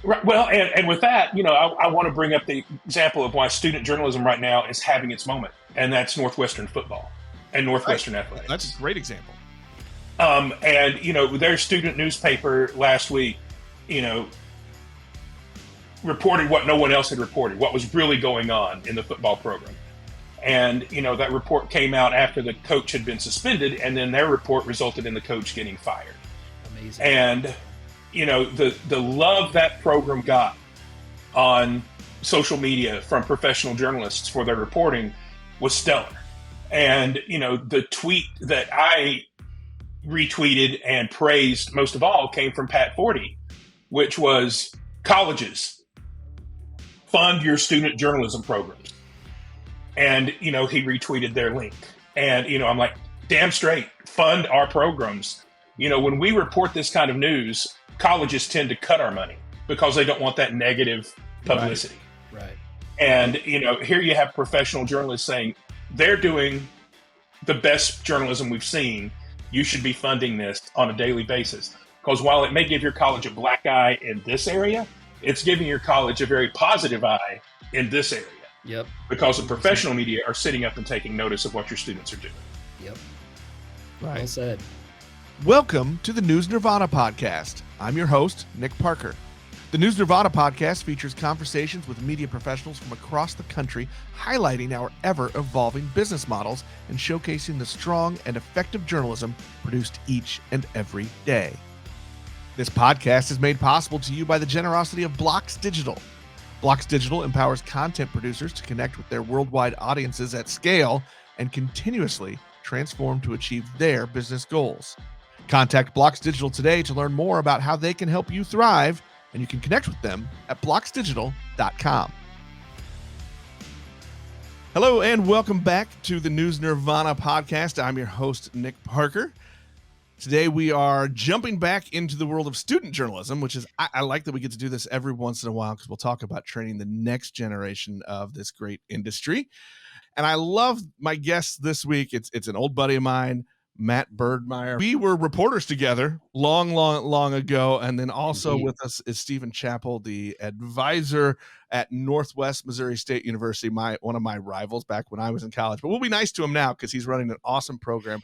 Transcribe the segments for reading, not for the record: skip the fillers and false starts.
Right. Well, and with that, I want to bring up the example of why student journalism right now is having its moment, and that's Northwestern football and Right. Northwestern That's athletics. a great example. And their student newspaper last week, you know, reported what no one else had reported, what was really going on in the football program. And that report came out after the coach had been suspended, and then their report resulted in the coach getting fired. Amazing. And the love that program got on social media from professional journalists for their reporting was stellar. And the tweet that I retweeted and praised most of all came from Pat Forty, which was, colleges, fund your student journalism programs. And he retweeted their link, and I'm like, damn straight, fund our programs. When we report this kind of news, colleges tend to cut our money because they don't want that negative publicity. Right. And here you have professional journalists saying they're doing the best journalism we've seen. You should be funding this on a daily basis, because while it may give your college a black eye in this area, it's giving your college a very positive eye in this area. Yep. Because the professional media are sitting up and taking notice of what your students are doing. Yep. Right. Well said. Welcome to the News Nirvana podcast. I'm your host, Nick Parker. The News Nirvana podcast features conversations with media professionals from across the country, highlighting our ever-evolving business models and showcasing the strong and effective journalism produced each and every day. This podcast is made possible to you by the generosity of Blocks Digital. Blocks Digital empowers content producers to connect with their worldwide audiences at scale and continuously transform to achieve their business goals. Contact Blocks Digital today to learn more about how they can help you thrive, and you can connect with them at blocksdigital.com. Hello, and welcome back to the News Nirvana podcast. I'm your host, Nick Parker. Today, we are jumping back into the world of student journalism, which is, I like that we get to do this every once in a while because we'll talk about training the next generation of this great industry. And I love my guest this week. It's an old buddy of mine, Matt Bird-Meyer. We were reporters together long ago. And then also with us is Stephen Chappell, the advisor at Northwest Missouri State University, one of my rivals back when I was in college. But we'll be nice to him now because he's running an awesome program.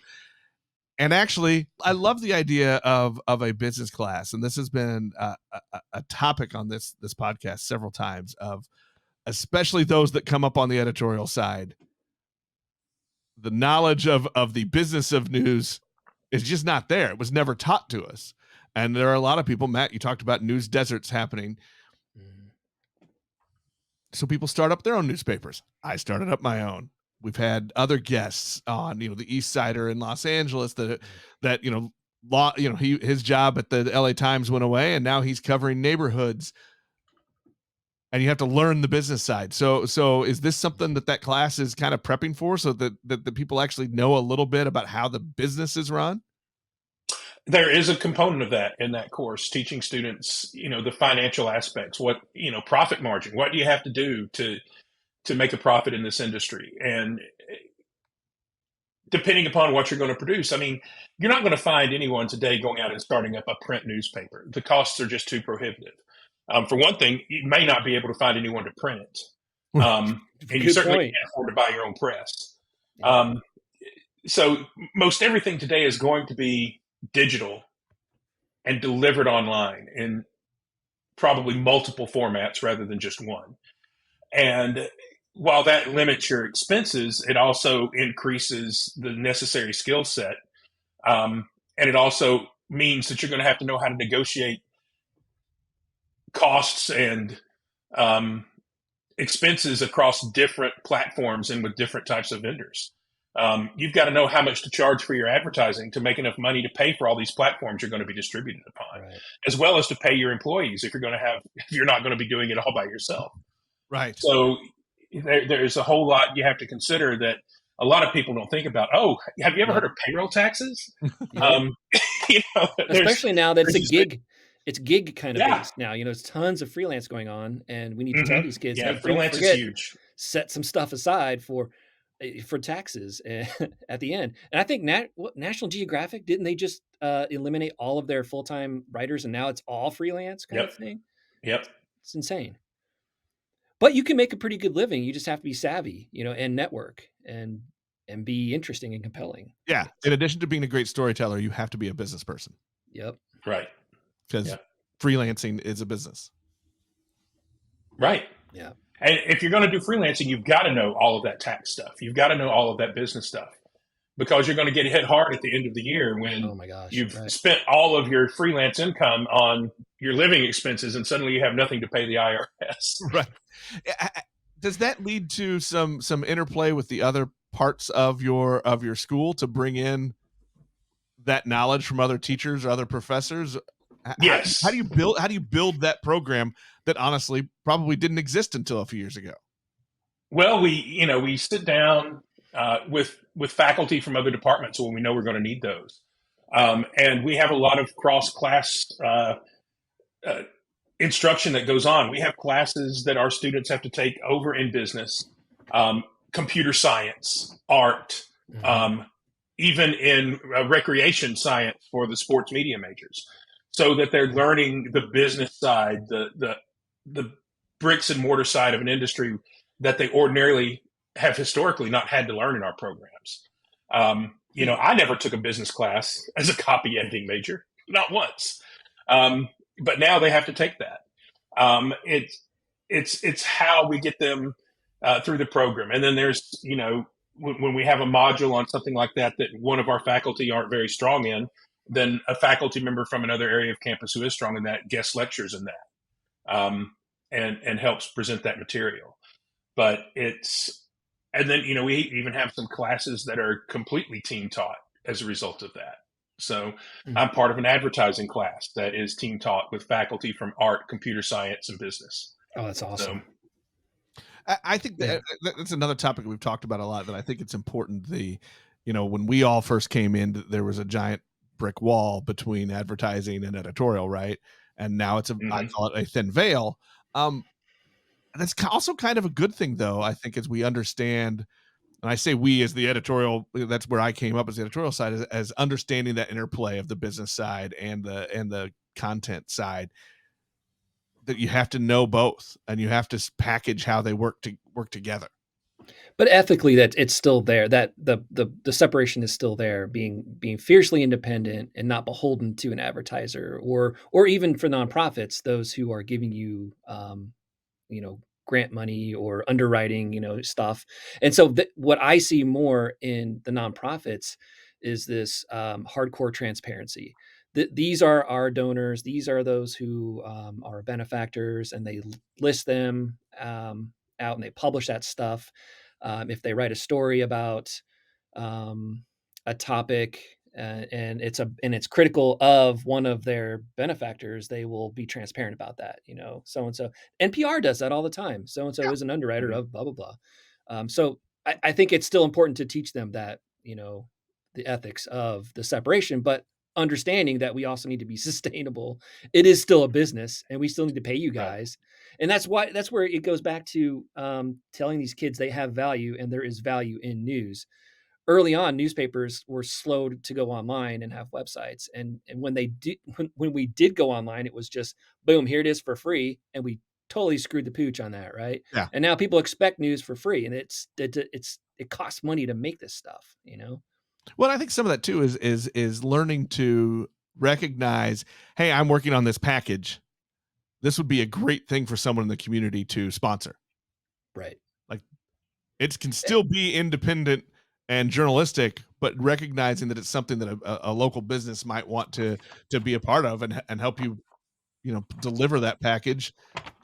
And actually, I love the idea of a business class. And this has been a topic on this podcast several times, of especially those that come up on the editorial side. The knowledge of the business of news is just not there. It was never taught to us. And there are a lot of people, Matt, you talked about news deserts happening. So people start up their own newspapers. I started up my own. We've had other guests on, the East Sider in Los Angeles that his job at the LA Times went away, and now he's covering neighborhoods. And you have to learn the business side. So is this something that class is kind of prepping for, so that the people actually know a little bit about how the business is run? There is a component of that in that course, teaching students, the financial aspects, what, profit margin, what do you have to do to make a profit in this industry? And depending upon what you're going to produce, you're not going to find anyone today going out and starting up a print newspaper. The costs are just too prohibitive. For one thing, you may not be able to find anyone to print it. And you certainly can't afford to buy your own press. So most everything today is going to be digital and delivered online in probably multiple formats rather than just one. And while that limits your expenses, it also increases the necessary skill set. And it also means that you're going to have to know how to negotiate costs and expenses across different platforms and with different types of vendors. You've got to know how much to charge for your advertising to make enough money to pay for all these platforms you're going to be distributed upon, right, as well as to pay your employees if you're not going to be doing it all by yourself. Right. So there's a whole lot you have to consider that a lot of people don't think about. Oh, have you ever heard of payroll taxes? Especially now that it's a gig. It's gig kind of based now. There's tons of freelance going on, and we need to tell these kids, hey, freelance is huge. Set some stuff aside for taxes at the end. And I think National Geographic, didn't they just eliminate all of their full-time writers, and now it's all freelance kind of thing? Yep. It's insane. But you can make a pretty good living. You just have to be savvy, and network and be interesting and compelling. Yeah. In addition to being a great storyteller, you have to be a business person. Yep. Right. Because freelancing is a business. Right. Yeah. And if you're going to do freelancing, you've got to know all of that tax stuff. You've got to know all of that business stuff, because you're going to get hit hard at the end of the year when Oh my gosh. you've Right. spent all of your freelance income on your living expenses, and suddenly you have nothing to pay the IRS. Right. Does that lead to some interplay with the other parts of your school to bring in that knowledge from other teachers or other professors? Yes. How do you build that program that honestly probably didn't exist until a few years ago? Well, we sit down with faculty from other departments when we know we're going to need those, and we have a lot of cross class instruction that goes on. We have classes that our students have to take over in business, computer science, art, even in recreation science for the sports media majors, so that they're learning the business side, the bricks and mortar side of an industry that they ordinarily have historically not had to learn in our programs. I never took a business class as a copy editing major, not once. But now they have to take that. It's how we get them through the program. And then there's, when we have a module on something like that one of our faculty aren't very strong in, then a faculty member from another area of campus who is strong in that guest lectures in that, and helps present that material. But and then, we even have some classes that are completely team taught as a result of that. So I'm part of an advertising class that is team taught with faculty from art, computer science, and business. Oh, that's awesome. So, I think that's another topic we've talked about a lot, that I think it's important. When we all first came in, there was a giant brick wall between advertising and editorial, right? And now it's I call it a thin veil. That's also kind of a good thing, though, I think, as we understand, and I say we as the editorial, that's where I came up as the editorial side, as understanding that interplay of the business side and the content side, that you have to know both and you have to package how they work together. But ethically, that it's still there, that the separation is still there, being fiercely independent and not beholden to an advertiser or even for nonprofits, those who are giving you, grant money or underwriting, stuff. And so what I see more in the nonprofits is this hardcore transparency. These are our donors. These are those who are benefactors, and they list them out and they publish that stuff. If they write a story about a topic and it's critical of one of their benefactors, they will be transparent about that. So and so. NPR does that all the time. So and so is an underwriter of blah blah blah. So I think it's still important to teach them that the ethics of the separation, but understanding that we also need to be sustainable. It is still a business, and we still need to pay you guys. Right. And that's where it goes back to telling these kids they have value, and there is value in news. Early on, newspapers were slow to go online and have websites, and when they did, when we did go online, it was just boom, here it is for free, and we totally screwed the pooch on that, right? Yeah. And now people expect news for free, and it costs money to make this stuff, Well, I think some of that too is learning to recognize, hey, I'm working on this package. This would be a great thing for someone in the community to sponsor. Right. Like, it can still be independent and journalistic, but recognizing that it's something that a local business might want to be a part of and help you, deliver that package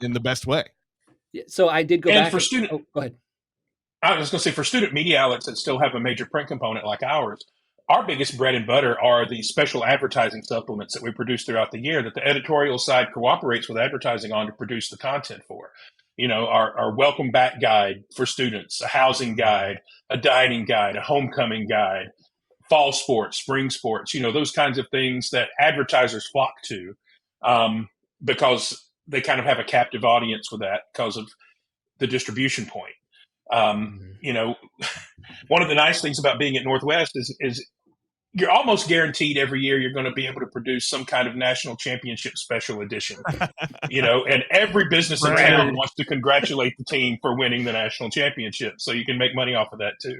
in the best way. Yeah, so I did go back. For student, go ahead. I was going to say, for student media outlets that still have a major print component like ours, our biggest bread and butter are the special advertising supplements that we produce throughout the year that the editorial side cooperates with advertising on to produce the content for. Our welcome back guide for students, a housing guide, a dining guide, a homecoming guide, fall sports, spring sports, those kinds of things that advertisers flock to because they kind of have a captive audience with that because of the distribution point. One of the nice things about being at Northwest is you're almost guaranteed every year you're going to be able to produce some kind of national championship special edition, and every business in Right. town wants to congratulate the team for winning the national championship, so you can make money off of that too.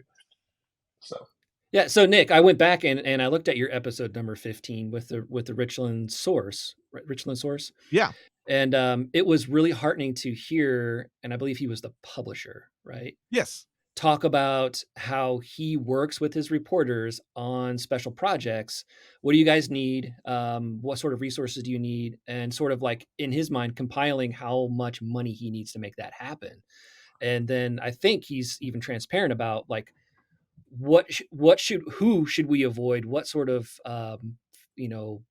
So Yeah. So Nick, I went back and I looked at your episode number 15 with the Richland source, Richland source, Yeah. and it was really heartening to hear. And I believe he was the publisher, right? Yes. Talk about how he works with his reporters on special projects. What do you guys need? What sort of resources do you need? And sort of like in his mind, compiling how much money he needs to make that happen. And then I think he's even transparent about like who should we avoid? What sort of you know,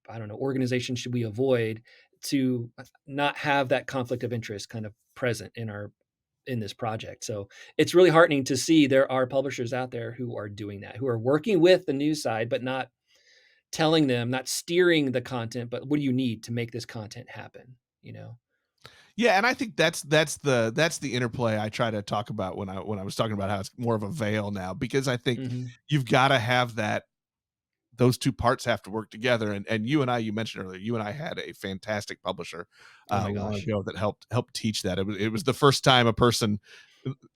I don't know, organization should we avoid to not have that conflict of interest kind of present in this project. So it's really heartening to see there are publishers out there who are doing that, who are working with the news side, but not telling them, not steering the content, but what do you need to make this content happen? You know? Yeah, and I think that's the interplay I try to talk about when I was talking about how it's more of a veil now, because I think Mhm. you've got to have that. Those two parts have to work together, and you mentioned earlier, you and I had a fantastic publisher Oh my long gosh. ago that helped teach that. It was the first time a person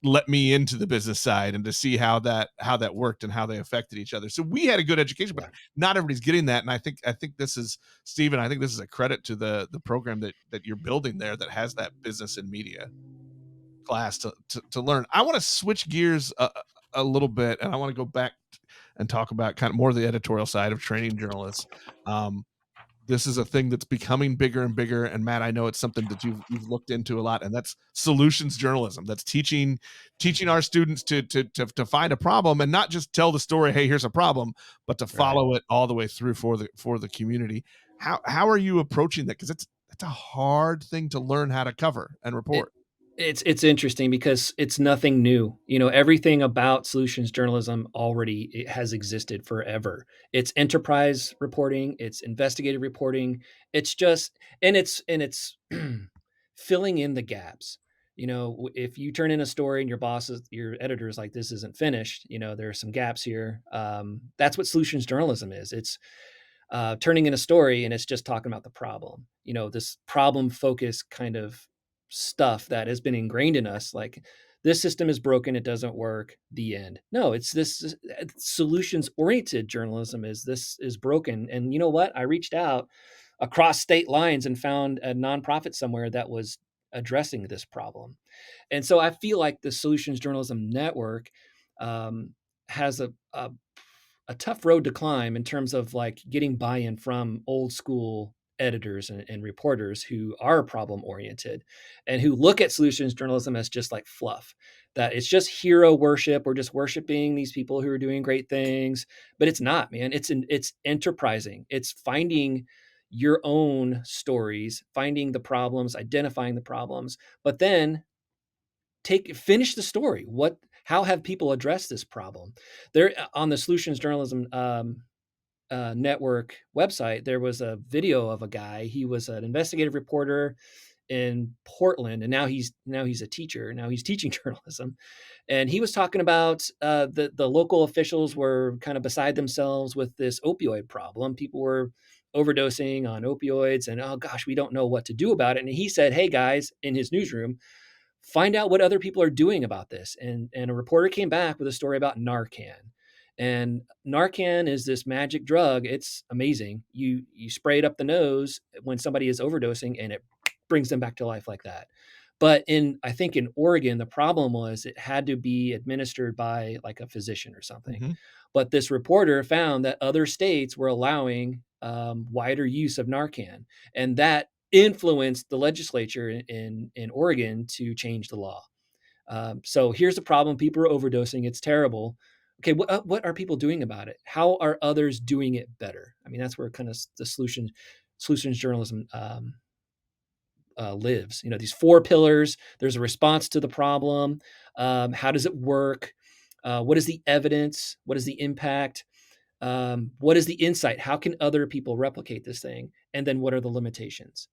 let me into the business side and to see how that worked and how they affected each other. So we had a good education, but Yeah. not everybody's getting that. And I think this is, Stephen, I think this is a credit to the program that you're building there, that has that business and media class to learn. I want to switch gears a little bit, and I want to go back and talk about kind of more the editorial side of training journalists. Um, this is a thing that's becoming bigger and bigger. And Matt, I know it's something that you've looked into a lot, and that's solutions journalism. That's teaching our students to find a problem and not just tell the story, hey, here's a problem, but to Right. follow it all the way through for the community. How are you approaching that? Because it's a hard thing to learn how to cover and It report. it's interesting because it's nothing new. You know, everything about solutions journalism already it has existed forever. It's enterprise reporting, it's investigative reporting. It's just and it's filling in the gaps. You know, if you turn in a story and your editor is like, this isn't finished, you know, there are some gaps here. That's what solutions journalism is. It's turning in a story and it's just talking about the problem. You know, this problem focused kind of stuff that has been ingrained in us, like this system is broken, it doesn't work, the end. No, it's this solutions oriented journalism is this is broken. And you know what? I reached out across state lines and found a nonprofit somewhere that was addressing this problem. And so I feel like the Solutions Journalism Network um, has a tough road to climb in terms of like getting buy-in from old school editors and reporters who are problem oriented and who look at solutions journalism as just like fluff, that it's just hero worship. We're just worshiping these people who are doing great things, but it's not, man. It's enterprising. It's finding your own stories, finding the problems, identifying the problems, but then finish the story. How have people addressed this problem? There on the Solutions Journalism Network website, there was a video of a guy. He was an investigative reporter in Portland, and now he's a teacher. Now he's teaching journalism, and he was talking about the local officials were kind of beside themselves with this opioid problem. People were overdosing on opioids, and oh gosh, we don't know what to do about it. And he said, "Hey guys," in his newsroom, find out what other people are doing about this. And a reporter came back with a story about Narcan. And Narcan is this magic drug. It's amazing. You spray it up the nose when somebody is overdosing and it brings them back to life like that. But I think in Oregon, the problem was it had to be administered by like a physician or something. Mm-hmm. But this reporter found that other states were allowing wider use of Narcan, and that influenced the legislature in Oregon to change the law. So here's the problem: people are overdosing. It's terrible. Okay, what are people doing about it? How are others doing it better? I mean, that's where kind of the solutions journalism lives. You know, these four pillars. There's a response to the problem. How does it work? What is the evidence? What is the impact? What is the insight? How can other people replicate this thing? And then what are the limitations?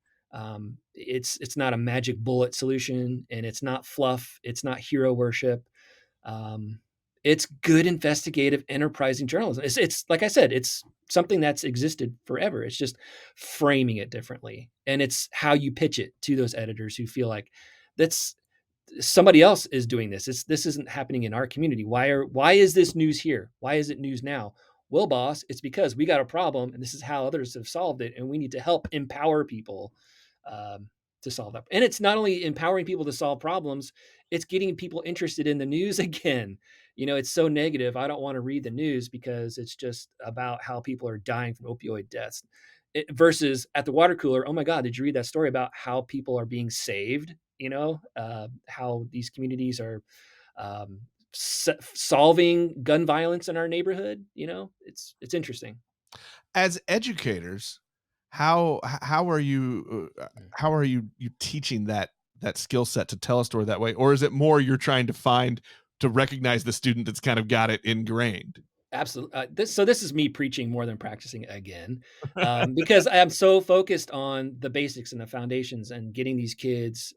It's not a magic bullet solution, and it's not fluff. It's not hero worship. Um, It's good investigative, enterprising journalism. It's like I said, it's something that's existed forever. It's just framing it differently, and it's how you pitch it to those editors who feel like that's somebody else is doing this. This isn't happening in our community. Why is this news here? Why is it news now? Well, boss, it's because we got a problem, and this is how others have solved it, and we need to help empower people um, to solve that. And it's not only empowering people to solve problems; it's getting people interested in the news again. It's so negative. I don't want to read the news because it's just about how people are dying from opioid deaths. Versus at the water cooler, oh my God, did you read that story about how people are being saved? How these communities are um, solving gun violence in our neighborhood. It's interesting. As educators, how are you teaching that skill set to tell a story that way, or is it more you're trying to recognize the student that's kind of got it ingrained? Absolutely. This is me preaching more than practicing again, because I am so focused on the basics and the foundations and getting these kids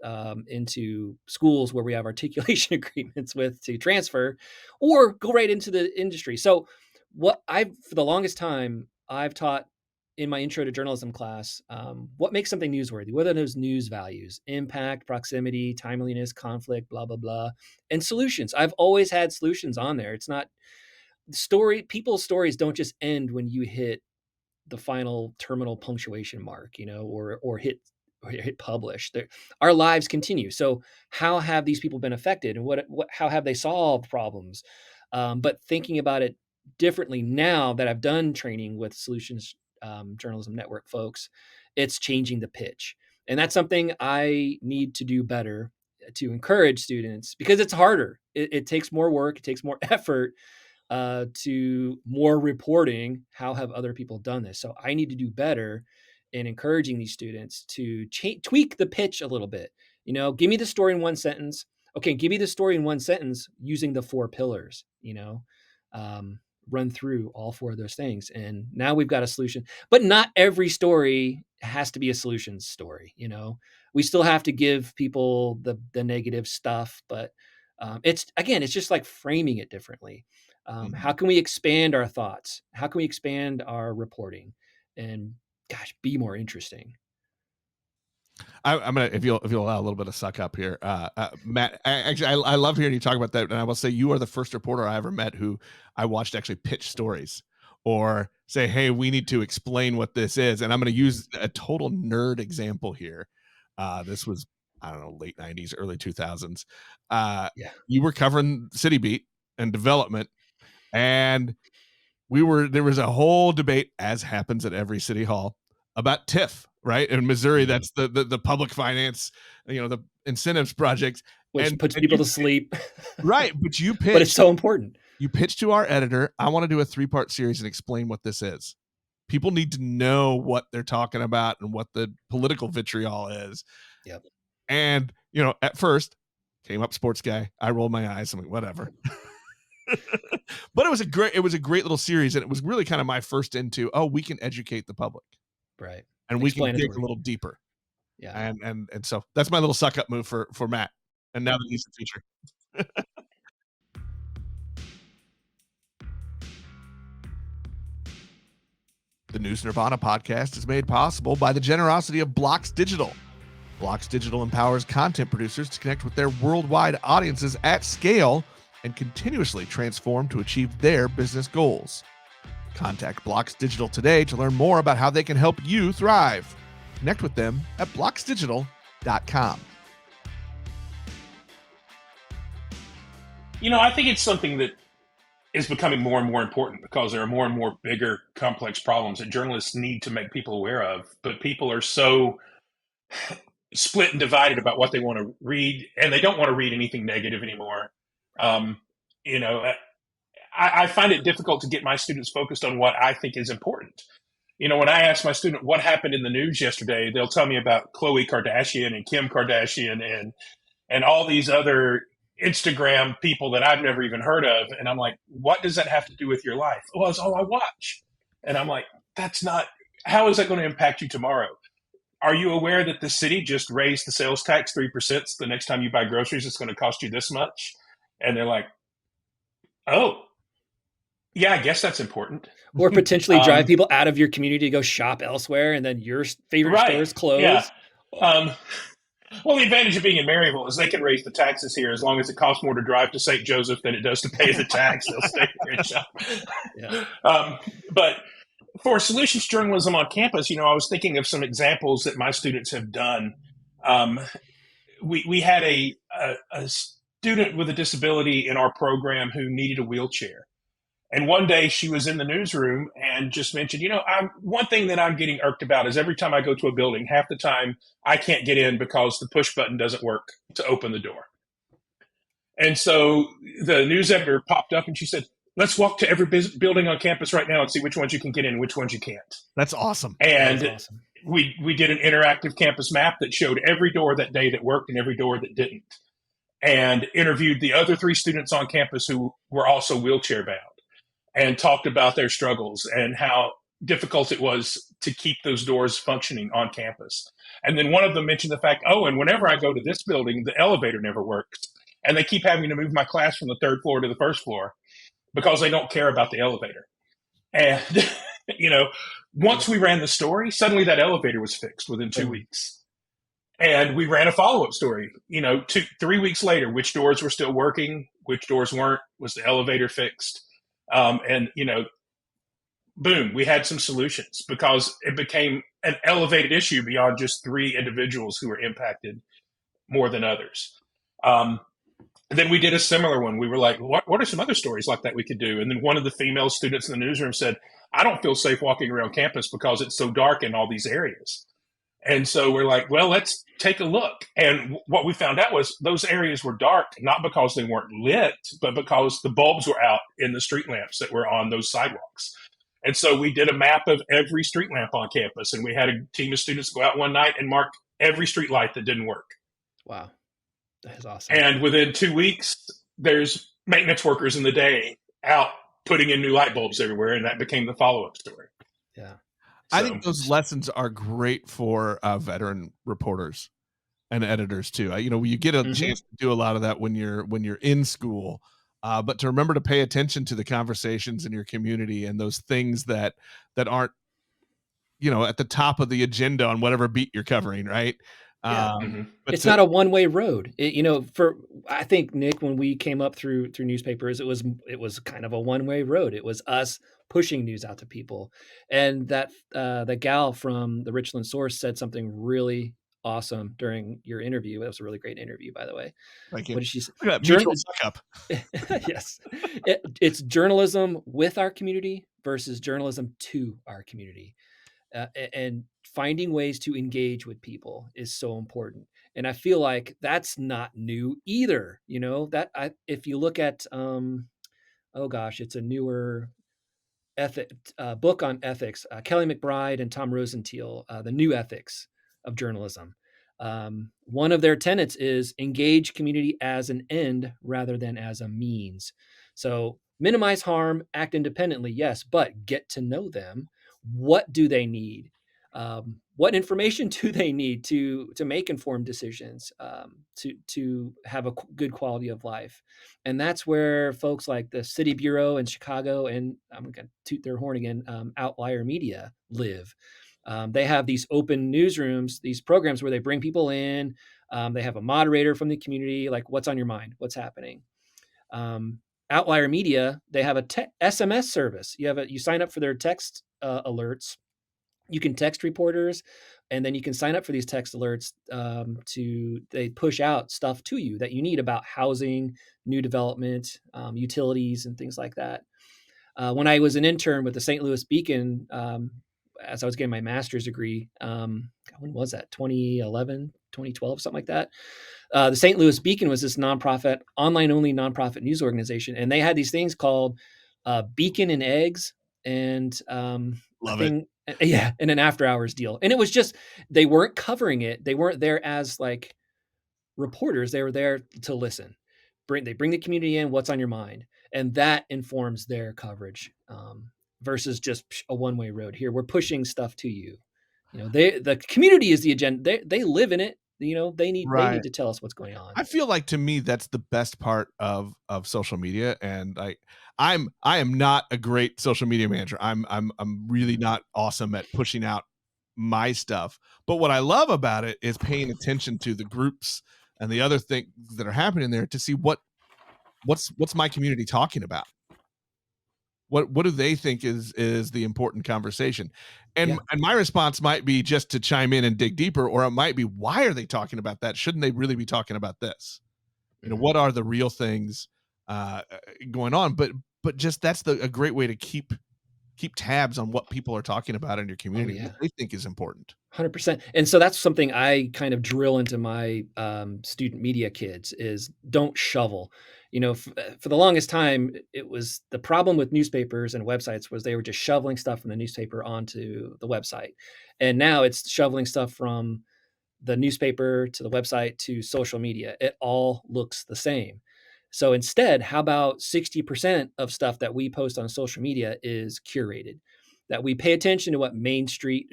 into schools where we have articulation agreements with to transfer or go right into the industry. So for the longest time, I've taught in my intro to journalism class, what makes something newsworthy? What are those news values? Impact, proximity, timeliness, conflict, blah, blah, blah, and solutions. I've always had solutions on there. It's not people's stories don't just end when you hit the final terminal punctuation mark, or hit publish. Our lives continue. So how have these people been affected, and how have they solved problems? But thinking about it differently now that I've done training with Solutions Journalism Network folks, it's changing the pitch, and that's something I need to do better to encourage students because it's harder. It takes more work. It takes more effort to more reporting. How have other people done this? So I need to do better in encouraging these students to tweak the pitch a little bit. Give me the story in one sentence. Okay, give me the story in one sentence using the 4 pillars. Run through all 4 of those things, and now we've got a solution. But not every story has to be a solutions story. We still have to give people the negative stuff, but it's just like framing it differently. How can we expand our thoughts? How can we expand our reporting? And gosh, be more interesting. I'm gonna, if you'll allow a little bit of suck up here, Matt. I love hearing you talk about that, and I will say you are the first reporter I ever met who I watched actually pitch stories or say, "Hey, we need to explain what this is." And I'm going to use a total nerd example here. This was, I don't know, late '90s, early 2000s. Yeah. You were covering City Beat and development, and there was a whole debate, as happens at every city hall, about TIF, right? In Missouri, Mhm. that's the public finance, the incentives projects. Which puts And people to sleep. right, but But it's so important. you pitched to our editor, I want to do a 3-part series and explain what this is. People need to know what they're talking about and what the political vitriol is. Yep. And, at first came up sports guy. I rolled my eyes. I'm like, whatever. But it was a great little series, and it was really kind of my first into, we can educate the public, Right. and we can dig a Explanatory. little deeper. Yeah. And so that's my little suck up move for Matt. And now that he's the teacher. The News Nirvana podcast is made possible by the generosity of Blocks Digital. Blocks Digital empowers content producers to connect with their worldwide audiences at scale and continuously transform to achieve their business goals. Contact Blocks Digital today to learn more about how they can help you thrive. Connect with them at blocksdigital.com. I think it's something that is becoming more and more important because there are more and more bigger, complex problems that journalists need to make people aware of. But people are so split and divided about what they want to read, and they don't want to read anything negative anymore. You know, I find it difficult to get my students focused on what I think is important. When I ask my student what happened in the news yesterday, they'll tell me about Khloe Kardashian and Kim Kardashian and all these other Instagram people that I've never even heard of. And I'm like, what does that have to do with your life? Well, it's all I watch. And I'm like, how is that going to impact you tomorrow? Are you aware that the city just raised the sales tax 3%? The next time you buy groceries, it's going to cost you this much. And they're like, Oh, yeah, I guess that's important. or potentially drive Um, people out of your community to go shop elsewhere, and then your favorite right. stores Yeah. close. Um, well, the advantage of being in Maryville is they can raise the taxes here as long as it costs more to drive to St. Joseph than it does to pay the tax. They'll stay here and shop. Yeah. But for solutions journalism on campus, I was thinking of some examples that my students have done. Um, we had a student with a disability in our program who needed a wheelchair. And one day she was in the newsroom and just mentioned, one thing that I'm getting irked about is every time I go to a building, half the time I can't get in because the push button doesn't work to open the door. And so the news editor popped up and she said, let's walk to every building on campus right now and see which ones you can get in and which ones you can't. That's awesome. And That is awesome. we did an interactive campus map that showed every door that day that worked and every door that didn't, and interviewed the other 3 students on campus who were also wheelchair bound and talked about their struggles and how difficult it was to keep those doors functioning on campus. And then one of them mentioned the fact, and whenever I go to this building, the elevator never works. And they keep having to move my class from the 3rd floor to the 1st floor because they don't care about the elevator. And, once we ran the story, suddenly that elevator was fixed within 2 weeks. And we ran a follow-up story, 3 weeks later, which doors were still working, which doors weren't, was the elevator fixed? And, boom, we had some solutions because it became an elevated issue beyond just 3 individuals who were impacted more than others. Then we did a similar one. We were like, what are some other stories like that we could do? And then one of the female students in the newsroom said, I don't feel safe walking around campus because it's so dark in all these areas. And so we're like, well, let's take a look. And what we found out was those areas were dark, not because they weren't lit, but because the bulbs were out in the street lamps that were on those sidewalks. And so we did a map of every street lamp on campus. And we had a team of students go out one night and mark every street light that didn't work. Wow. That is awesome. And within 2 weeks, there's maintenance workers in the day out putting in new light bulbs everywhere. And that became the follow-up story. Yeah. I think those lessons are great for veteran reporters and editors too. You get a chance to do a lot of that when you're in school, but to remember to pay attention to the conversations in your community and those things that aren't, at the top of the agenda on whatever beat you're covering, right? Yeah. But it's not a one-way road. I think, Nick, when we came up through newspapers, it was kind of a one-way road. It was us pushing news out to people. And that the gal from the Richland Source said something really awesome during your interview. That was a really great interview, by the way. Thank you. What did she say? Mutual suck-up. Yes. It's journalism with our community versus journalism to our community. And finding ways to engage with people is so important. And I feel like that's not new either. If you look at, it's a newer book on ethics, Kelly McBride and Tom Rosenthal, The New Ethics of Journalism. One of their tenets is engage community as an end rather than as a means. So minimize harm, act independently, yes, but get to know them. What do they need? What information do they need to make informed decisions, to have a good quality of life? And that's where folks like the City Bureau in Chicago, and I'm going to toot their horn again, Outlier Media live. They have these open newsrooms, these programs where they bring people in. They have a moderator from the community, like, what's on your mind? What's happening? Outlier Media, they have a SMS service. You sign up for their text alerts. You can text reporters, and then you can sign up for these text alerts. They push out stuff to you that you need about housing, new development, utilities, and things like that. When I was an intern with the St. Louis Beacon, as I was getting my master's degree, when was that? 2011, 2012, something like that. The St. Louis Beacon was this nonprofit, online-only nonprofit news organization, and they had these things called Beacon and Eggs, and Love it. Yeah, and an after hours deal. And it was just, they weren't covering it. They weren't there as like reporters. They were there to listen. They bring the community in, what's on your mind, and that informs their coverage, versus just a one-way road. Here we're pushing stuff to you. The community is the agenda. They live in it. They need to tell us what's going on. I feel like, to me, that's the best part of social media. And I am not a great social media manager. I'm really not awesome at pushing out my stuff. But what I love about it is paying attention to the groups and the other things that are happening there to see what's my community talking about. What do they think is the important conversation? And my response might be just to chime in and dig deeper, or it might be, why are they talking about that? Shouldn't they really be talking about this? What are the real things going on? But just that's a great way to keep tabs on what people are talking about in your community, what they think is important. 100%. And so that's something I kind of drill into my student media kids is don't shovel. For the longest time, it was the problem with newspapers and websites was they were just shoveling stuff from the newspaper onto the website. And now it's shoveling stuff from the newspaper to the website to social media. It all looks the same. So instead, how about 60% of stuff that we post on social media is curated? That we pay attention to what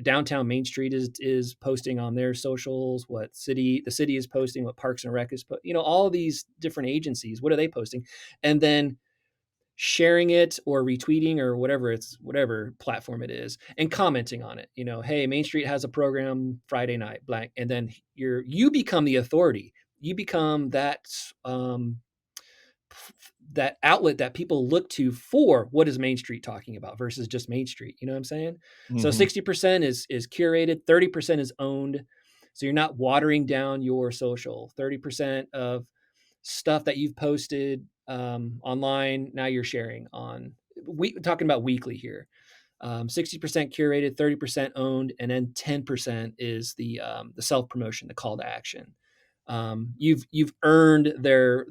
downtown Main Street is posting on their socials, what the city is posting, what Parks and Rec is, all of these different agencies, what are they posting? And then sharing it or retweeting or whatever platform it is and commenting on it. Hey, Main Street has a program Friday night, blank. And then you become the authority. You become that outlet that people look to for what is Main Street talking about versus just Main Street. You know what I'm saying? Mm-hmm. So 60% is curated, 30% is owned. So you're not watering down your social. 30% of stuff that you've posted online, now you're sharing on. Talking about weekly here. 60% curated, 30% owned, and then 10% is the self-promotion, the call to action. You've earned their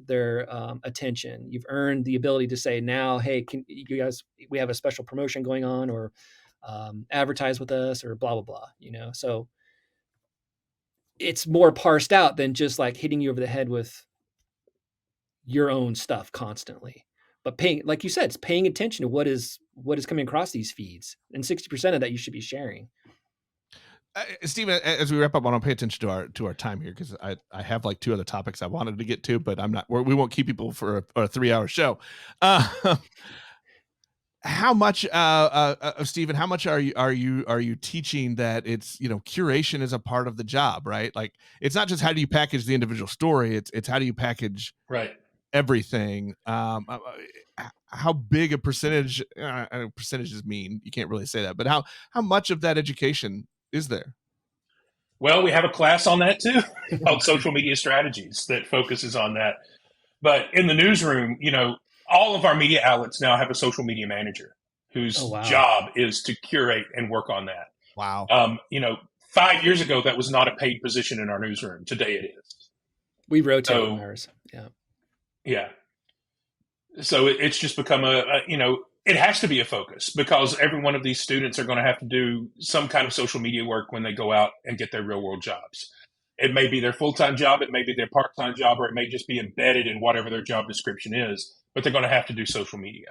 attention. You've earned the ability to say now, hey, can you guys, we have a special promotion going on, or advertise with us, or blah, blah, blah, so it's more parsed out than just like hitting you over the head with your own stuff constantly. But like you said, it's paying attention to what is coming across these feeds, and 60% of that you should be sharing. Steve, as we wrap up, I want to pay attention to our time here, because I have like 2 other topics I wanted to get to, but we won't keep people for a 3-hour show. How much, Stephen, how much are you teaching that it's, curation is a part of the job, right? Like, it's not just how do you package the individual story, it's how do you package everything. How big a percentage, percentages mean, you can't really say that, but how much of that education is there? Well, we have a class on that too, called Social Media Strategies, that focuses on that. But in the newsroom, all of our media outlets now have a social media manager whose job is to curate and work on that. Wow. 5 years ago, that was not a paid position in our newsroom. Today it is. We rotate on ours. Yeah. Yeah. So it's just become it has to be a focus, because every one of these students are going to have to do some kind of social media work when they go out and get their real world jobs. It may be their full-time job, it may be their part-time job, or it may just be embedded in whatever their job description is, but they're going to have to do social media.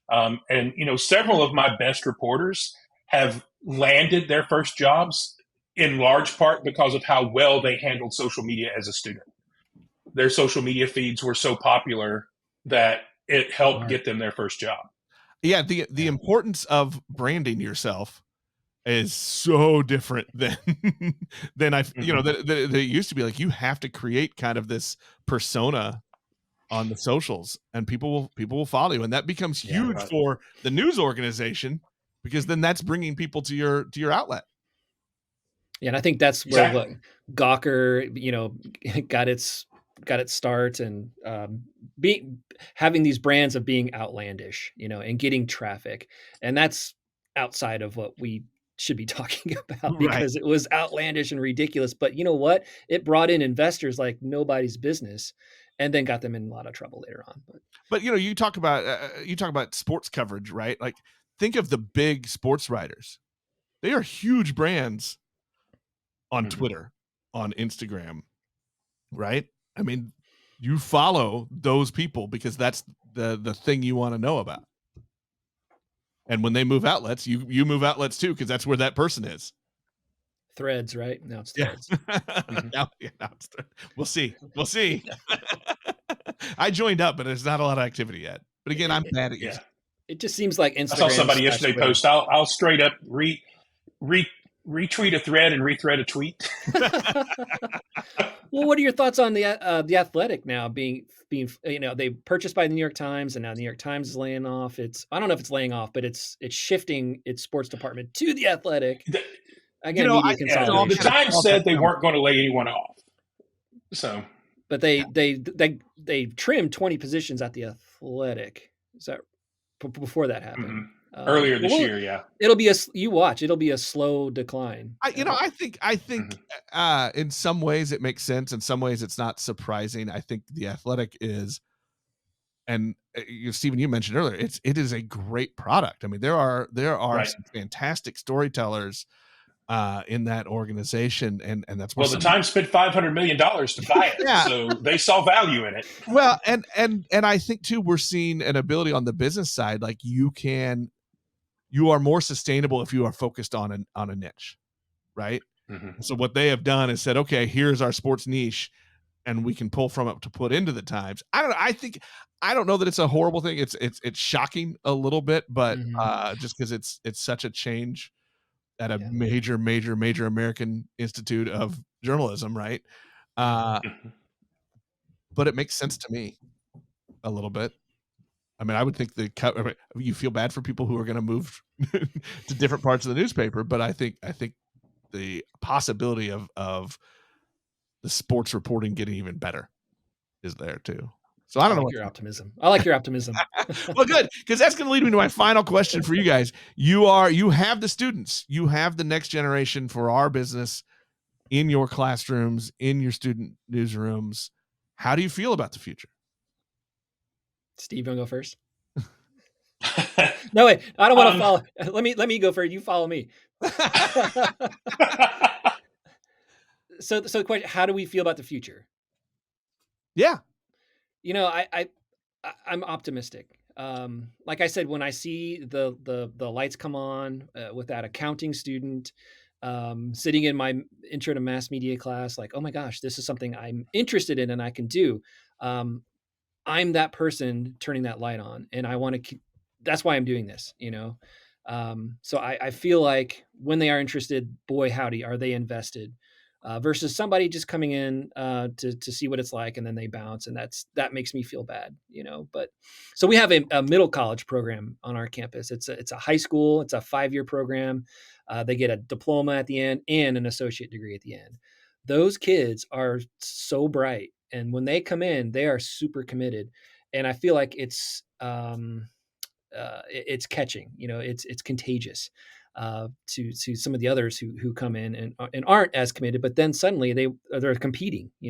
And several of my best reporters have landed their first jobs in large part because of how well they handled social media as a student. Their social media feeds were so popular that it helped get them their first job. Yeah, the importance of branding yourself is so different than that it used to be. Like, you have to create kind of this persona on the socials, and people will follow you, and that becomes huge for the news organization, because then that's bringing people to your outlet. Yeah, and I think that's where what Gawker, got its start, and having these brands of being outlandish, and getting traffic, and that's outside of what we should be talking about, because it was outlandish and ridiculous. But you know what? It brought in investors like nobody's business, and then got them in a lot of trouble later on. But you talk about sports coverage, right? Like, think of the big sports writers; they are huge brands on Twitter, on Instagram, right? I mean, you follow those people because that's the thing you want to know about. And when they move outlets, you move outlets too, because that's where that person is. Threads, right? Now it's Yeah. Threads. Now it's we'll see. We'll see. I joined up, but there's not a lot of activity yet. But again, I'm bad at Yeah. using. It just seems like I saw Instagram somebody slash yesterday Twitter. post, I'll straight up retweet a thread and rethread a tweet. Well, what are your thoughts on the Athletic now being they purchased by the New York Times, and now the New York Times is laying off. I don't know if it's laying off, but it's shifting its sports department to the Athletic. Again, media The consolidation. Times said they weren't going to lay anyone off. So, but they trimmed 20 positions at the Athletic. Is that before that happened? Earlier this year, yeah. It'll be a slow decline. I think in some ways it makes sense. In some ways it's not surprising. I think the Athletic is, and Stephen, you mentioned earlier, it is a great product. I mean, there are Right. some fantastic storytellers in that organization, and that's the Times spent $500 million to buy it, Yeah. so they saw value in it. Well, and I think too, we're seeing an ability on the business side, like you are more sustainable if you are focused on a niche, right? So what they have done is said, okay, here's our sports niche, and we can pull from it to put into the Times. I don't know. I don't know that it's a horrible thing. It's shocking a little bit, but just because it's such a change at a major American institute of journalism, right? But it makes sense to me a little bit. I mean, I would think you feel bad for people who are going to move to different parts of the newspaper, but I think the possibility of the sports reporting getting even better is there too. So I don't know your optimism. I like your optimism. Well, good, because that's going to lead me to my final question for you guys. You have the students, you have the next generation for our business in your classrooms, in your student newsrooms. How do you feel about the future? Steve, you want to go first? No, wait, I don't want to follow. Let me go first. You follow me. So the question: how do we feel about the future? Yeah, I'm optimistic. Like I said, when I see the lights come on with that accounting student sitting in my intro to mass media class, like, oh my gosh, this is something I'm interested in and I can do. I'm that person turning that light on, and I want to. That's why I'm doing this. So I feel like when they are interested, boy howdy, are they invested. Versus somebody just coming in to see what it's like, and then they bounce, and that makes me feel bad, But so we have a middle college program on our campus. It's a high school. It's a 5-year program. They get a diploma at the end and an associate degree at the end. Those kids are so bright, and when they come in, they are super committed, and I feel like it's catching. It's contagious. To some of the others who come in and aren't as committed, but then suddenly they're competing. We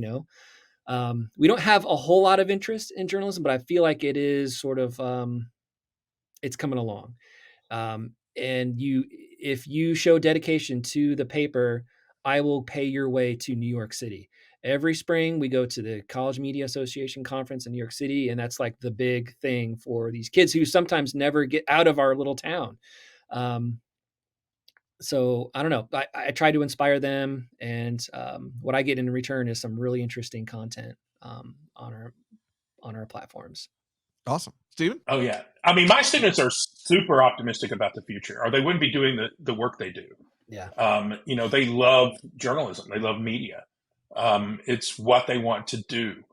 don't have a whole lot of interest in journalism, but I feel like it is sort of it's coming along. And if you show dedication to the paper, I will pay your way to New York City. Every spring, we go to the College Media Association conference in New York City, and that's like the big thing for these kids who sometimes never get out of our little town. So I don't know. I try to inspire them, and what I get in return is some really interesting content on our platforms. Awesome, Stephen. Oh yeah, I mean, my students are super optimistic about the future, or they wouldn't be doing the work they do. Yeah. They love journalism. They love media. It's what they want to do.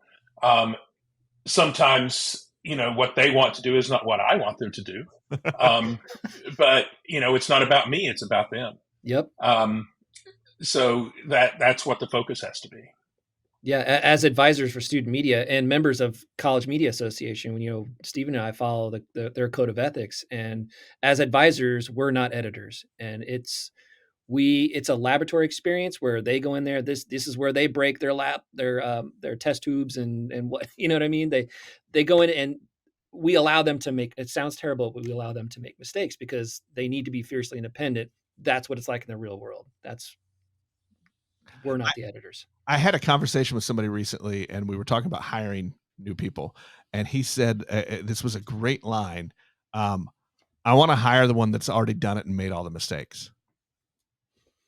Sometimes, what they want to do is not what I want them to do. But it's not about me, it's about them. Yep. So that's what the focus has to be. Yeah. As advisors for student media and members of College Media Association, Stephen and I follow their code of ethics, and as advisors, we're not editors, and it's a laboratory experience where they go in there. This is where they break their test tubes and what, you know what I mean? They go in and we allow them to make, it sounds terrible, but we allow them to make mistakes because they need to be fiercely independent. That's what it's like in the real world. We're not the editors. I had a conversation with somebody recently, and we were talking about hiring new people. And he said, this was a great line. I want to hire the one that's already done it and made all the mistakes.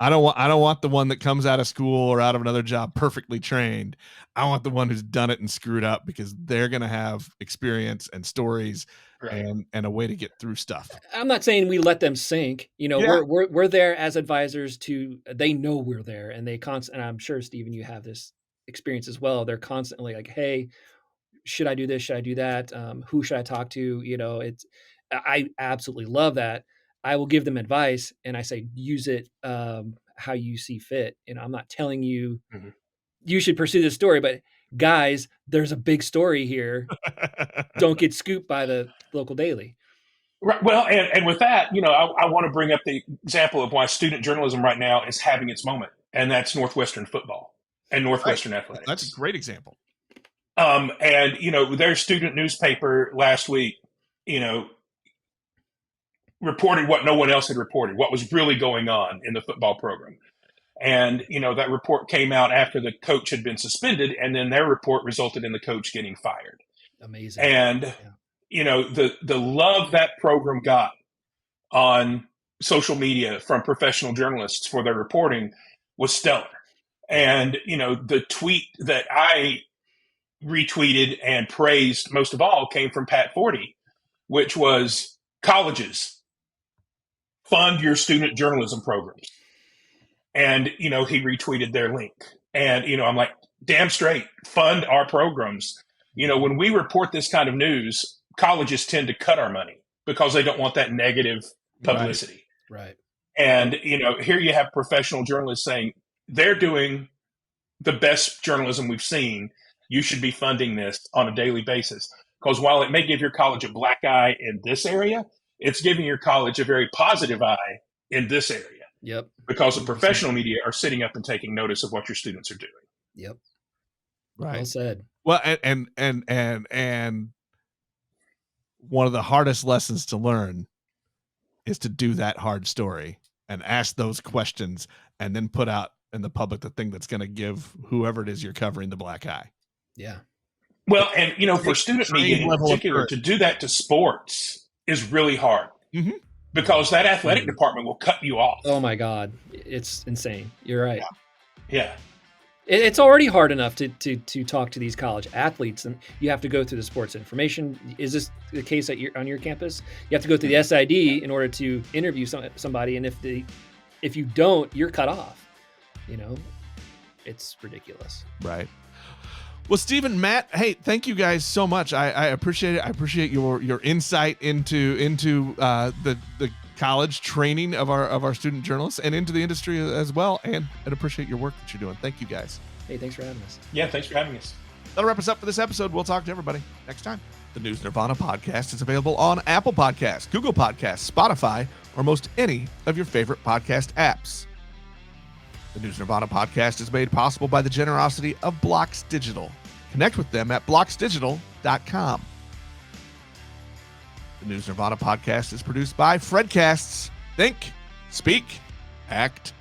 I don't want the one that comes out of school or out of another job perfectly trained. I want the one who's done it and screwed up, because they're going to have experience and stories Right. and a way to get through stuff. I'm not saying we let them sink. Yeah. We're there as advisors they know we're there, and and I'm sure, Stephen, you have this experience as well. They're constantly like, hey, should I do this? Should I do that? Who should I talk to? I absolutely love that. I will give them advice, and I say, use it how you see fit. I'm not telling you you should pursue this story, but guys, there's a big story here. Don't get scooped by the local daily. Right. Well, and with that, I want to bring up the example of why student journalism right now is having its moment, and that's Northwestern football and Northwestern athletics. That's a great example. And their student newspaper last week, reported what no one else had reported, what was really going on in the football program. And, that report came out after the coach had been suspended, and then their report resulted in the coach getting fired. Amazing. And, the love that program got on social media from professional journalists for their reporting was stellar. And, the tweet that I retweeted and praised most of all came from Pat Forty, which was, colleges, fund your student journalism programs. And, he retweeted their link. And, I'm like, damn straight, fund our programs. When we report this kind of news, colleges tend to cut our money because they don't want that negative publicity. Right. And, here you have professional journalists saying they're doing the best journalism we've seen. You should be funding this on a daily basis. Because while it may give your college a black eye in this area, it's giving your college a very positive eye in this area. Yep. Because the professional media are sitting up and taking notice of what your students are doing. Yep. Right. Well said. Well, and one of the hardest lessons to learn is to do that hard story and ask those questions, and then put out in the public the thing that's going to give whoever it is you're covering the black eye. Yeah. Well, and for student media in particular, to do that to sports is really hard. Mm-hmm. Because that athletic department will cut you off. Oh my God, it's insane. You're right. Yeah. It's already hard enough to talk to these college athletes, and you have to go through the sports information. Is this the case on your campus? You have to go through the SID in order to interview somebody, and if you don't, you're cut off. It's ridiculous. Right. Well, Stephen, Matt, hey, thank you guys so much. I appreciate it. I appreciate your insight into the college training of our student journalists and into the industry as well, and appreciate your work that you're doing. Thank you, guys. Hey, thanks for having us. Yeah, thanks for having us. That'll wrap us up for this episode. We'll talk to everybody next time. The News Nirvana podcast is available on Apple Podcasts, Google Podcasts, Spotify, or most any of your favorite podcast apps. The News Nirvana podcast is made possible by the generosity of Blocks Digital. Connect with them at blocksdigital.com. The News Nirvana podcast is produced by Fredcasts. Think, speak, act,